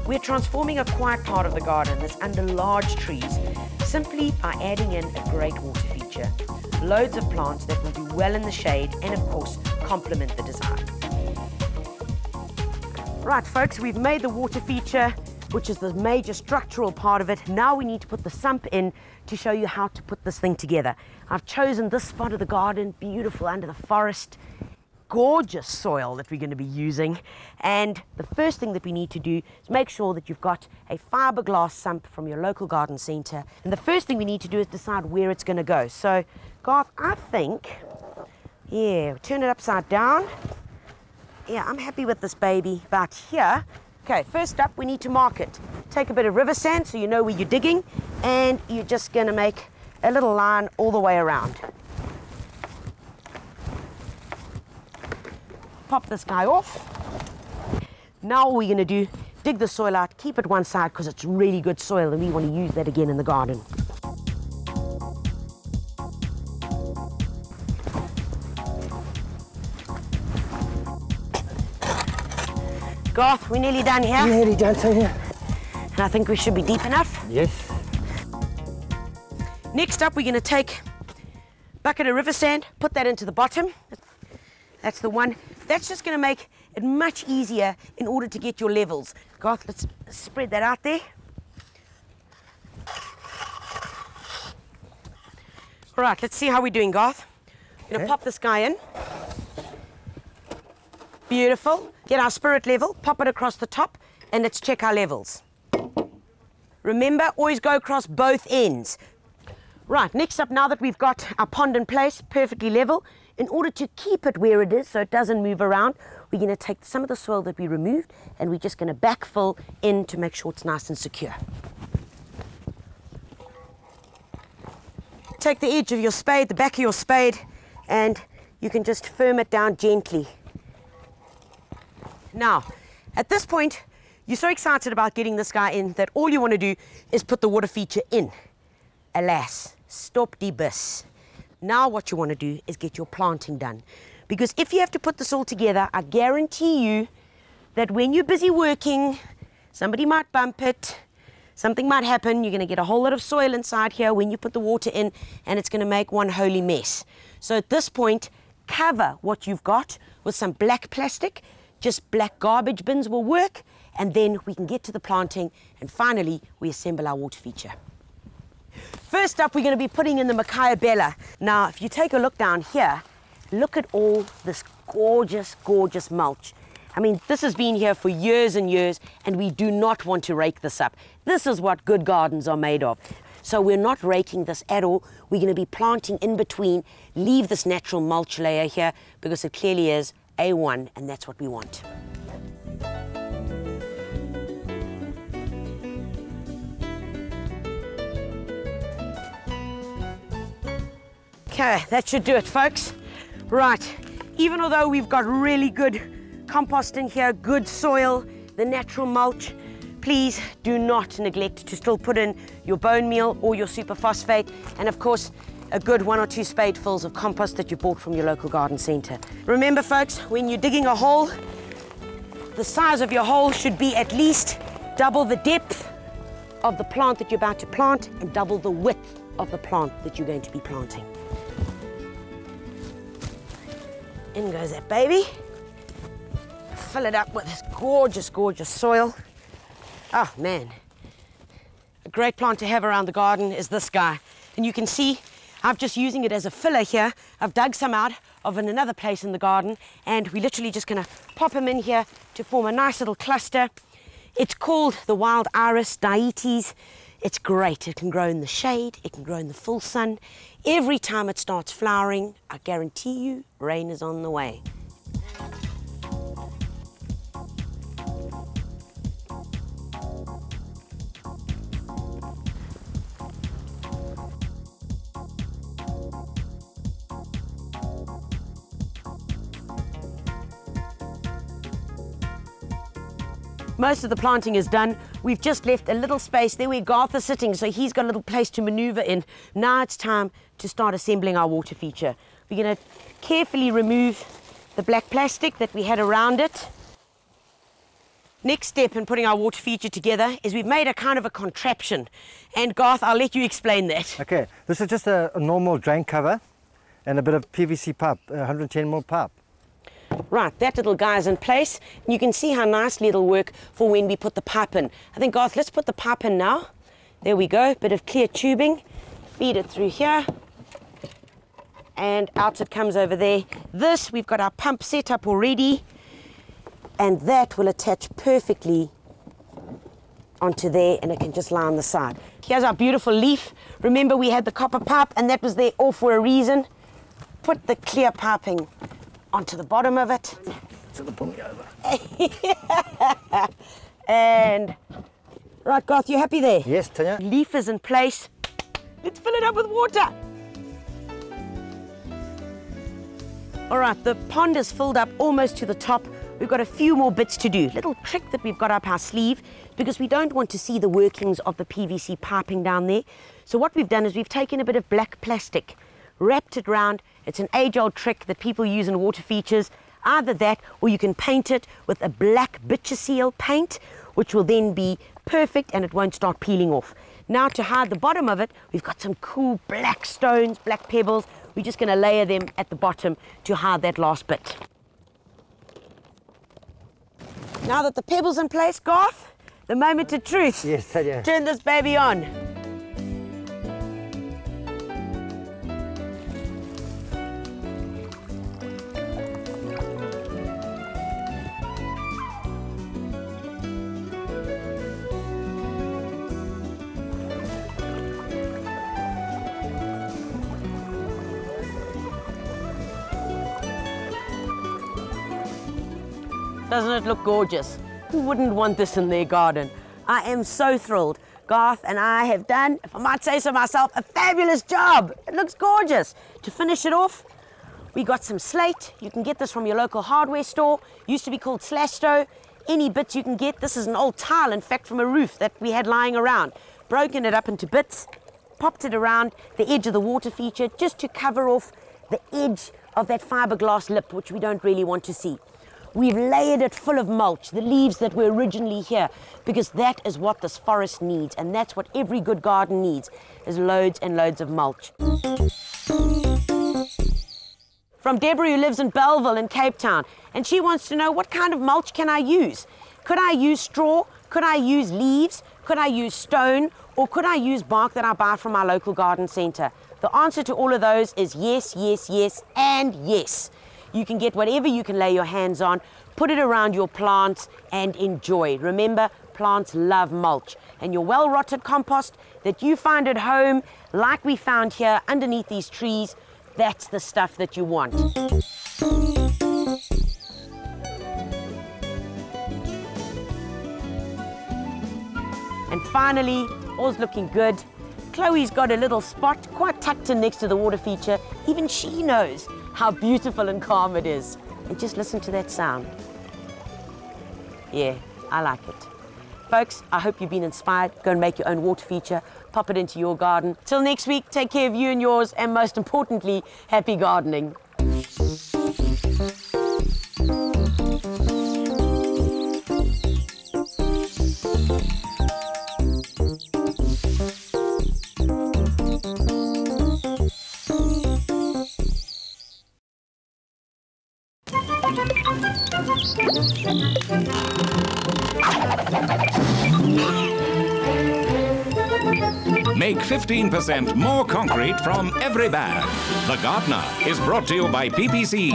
We're transforming a quiet part of the garden that's under large trees simply by adding in a great water feature. Loads of plants that will do well in the shade and, of course, complement the design. Right, folks, we've made the water feature, which is the major structural part of it. Now we need to put the sump in to show you how to put this thing together. I've chosen this spot of the garden, beautiful under the forest. Gorgeous soil that we're going to be using, and the first thing that we need to do is make sure that you've got a fiberglass sump from your local garden centre, and the first thing we need to do is decide where it's going to go. So Garth, I think, yeah, turn it upside down. Yeah, I'm happy with this baby about here. Okay, first up we need to mark it. Take a bit of river sand so you know where you're digging, and you're just going to make a little line all the way around. Pop this guy off. Now all we're going to do, dig the soil out, keep it one side because it's really good soil and we want to use that again in the garden. Garth, we're nearly done here. Nearly done, Tanya. And I think we should be deep enough. Yes. Next up, we're going to take a bucket of river sand, put that into the bottom. That's the one. That's just going to make it much easier in order to get your levels. Garth, let's spread that out there. All right, let's see how we're doing, Garth. We're going to pop this guy in. Beautiful. Get our spirit level, pop it across the top, and let's check our levels. Remember, always go across both ends. Right, next up, now that we've got our pond in place, perfectly level, in order to keep it where it is so it doesn't move around, we're going to take some of the soil that we removed and we're just going to backfill in to make sure it's nice and secure. Take the edge of your spade, the back of your spade, and you can just firm it down gently. Now, at this point, you're so excited about getting this guy in that all you want to do is put the water feature in. Alas, stop die bus. Now what you want to do is get your planting done. Because if you have to put this all together, I guarantee you that when you're busy working, somebody might bump it, something might happen, you're going to get a whole lot of soil inside here when you put the water in, and it's going to make one holy mess. So at this point, cover what you've got with some black plastic, just black garbage bins will work, and then we can get to the planting, and finally we assemble our water feature. First up, we're going to be putting in the Bella. Now, if you take a look down here, look at all this gorgeous, gorgeous mulch. I mean, this has been here for years and years, and we do not want to rake this up. This is what good gardens are made of. So we're not raking this at all. We're going to be planting in between, leave this natural mulch layer here, because it clearly is A1, and that's what we want. Okay, that should do it, folks. Right, even although we've got really good compost in here, good soil, the natural mulch, please do not neglect to still put in your bone meal or your superphosphate, and of course, a good 1 or 2 spadefuls of compost that you bought from your local garden centre. Remember, folks, when you're digging a hole, the size of your hole should be at least double the depth of the plant that you're about to plant and double the width of the plant that you're going to be planting. In goes that baby. Fill it up with this gorgeous, gorgeous soil. Oh, man. A great plant to have around the garden is this guy. And you can see, I'm just using it as a filler here. I've dug some out of another place in the garden, and we're literally just going to pop him in here to form a nice little cluster. It's called the wild iris dietes. It's great. It can grow in the shade. It can grow in the full sun. Every time it starts flowering, I guarantee you, rain is on the way. Most of the planting is done. We've just left a little space there where Garth is sitting, so he's got a little place to maneuver in. Now it's time to start assembling our water feature. We're going to carefully remove the black plastic that we had around it. Next step in putting our water feature together is we've made a kind of a contraption. And Garth, I'll let you explain that. Okay, this is just a normal drain cover and a bit of PVC pipe, 110mm pipe. Right, that little guy's in place. And you can see how nicely it'll work for when we put the pipe in. I think, Garth, let's put the pipe in now. There we go, bit of clear tubing. Feed it through here. And out it comes over there. This, we've got our pump set up already. And that will attach perfectly onto there, and it can just lie on the side. Here's our beautiful leaf. Remember, we had the copper pipe, and that was there all for a reason. Put the clear piping onto the bottom of it. So pull me over. And, right, Garth, you happy there? Yes, Tanya. Leaf is in place. Let's fill it up with water. All right, the pond is filled up almost to the top. We've got a few more bits to do. Little trick that we've got up our sleeve, because we don't want to see the workings of the PVC piping down there. So what we've done is we've taken a bit of black plastic, wrapped it round. It's an age-old trick that people use in water features. Either that, or you can paint it with a black bitumen seal paint, which will then be perfect and it won't start peeling off. Now, to hide the bottom of it, we've got some cool black stones, black pebbles. We're just going to layer them at the bottom to hide that last bit. Now that the pebble's in place, Garth, the moment of truth. Yes, Tanya. Turn this baby on. Doesn't it look gorgeous? Who wouldn't want this in their garden? I am so thrilled. Garth and I have done, if I might say so myself, a fabulous job. It looks gorgeous. To finish it off, we got some slate. You can get this from your local hardware store. Used to be called Slasto. Any bits you can get. This is an old tile, in fact, from a roof that we had lying around. Broken it up into bits, popped it around the edge of the water feature just to cover off the edge of that fiberglass lip, which we don't really want to see. We've layered it full of mulch, the leaves that were originally here, because that is what this forest needs, and that's what every good garden needs, is loads and loads of mulch. From Deborah, who lives in Belleville in Cape Town, and she wants to know, what kind of mulch can I use? Could I use straw? Could I use leaves? Could I use stone? Or could I use bark that I buy from our local garden centre? The answer to all of those is yes, yes, yes, and yes. You can get whatever you can lay your hands on, put it around your plants and enjoy. Remember, plants love mulch. And your well-rotted compost that you find at home, like we found here underneath these trees, that's the stuff that you want. And finally, all's looking good. Chloe's got a little spot quite tucked in next to the water feature. Even she knows how beautiful and calm it is. And just listen to that sound. Yeah, I like it. Folks, I hope you've been inspired. Go and make your own water feature. Pop it into your garden. Till next week, take care of you and yours, and most importantly, happy gardening. Make 15% more concrete from every bag. The Gardener is brought to you by PPC.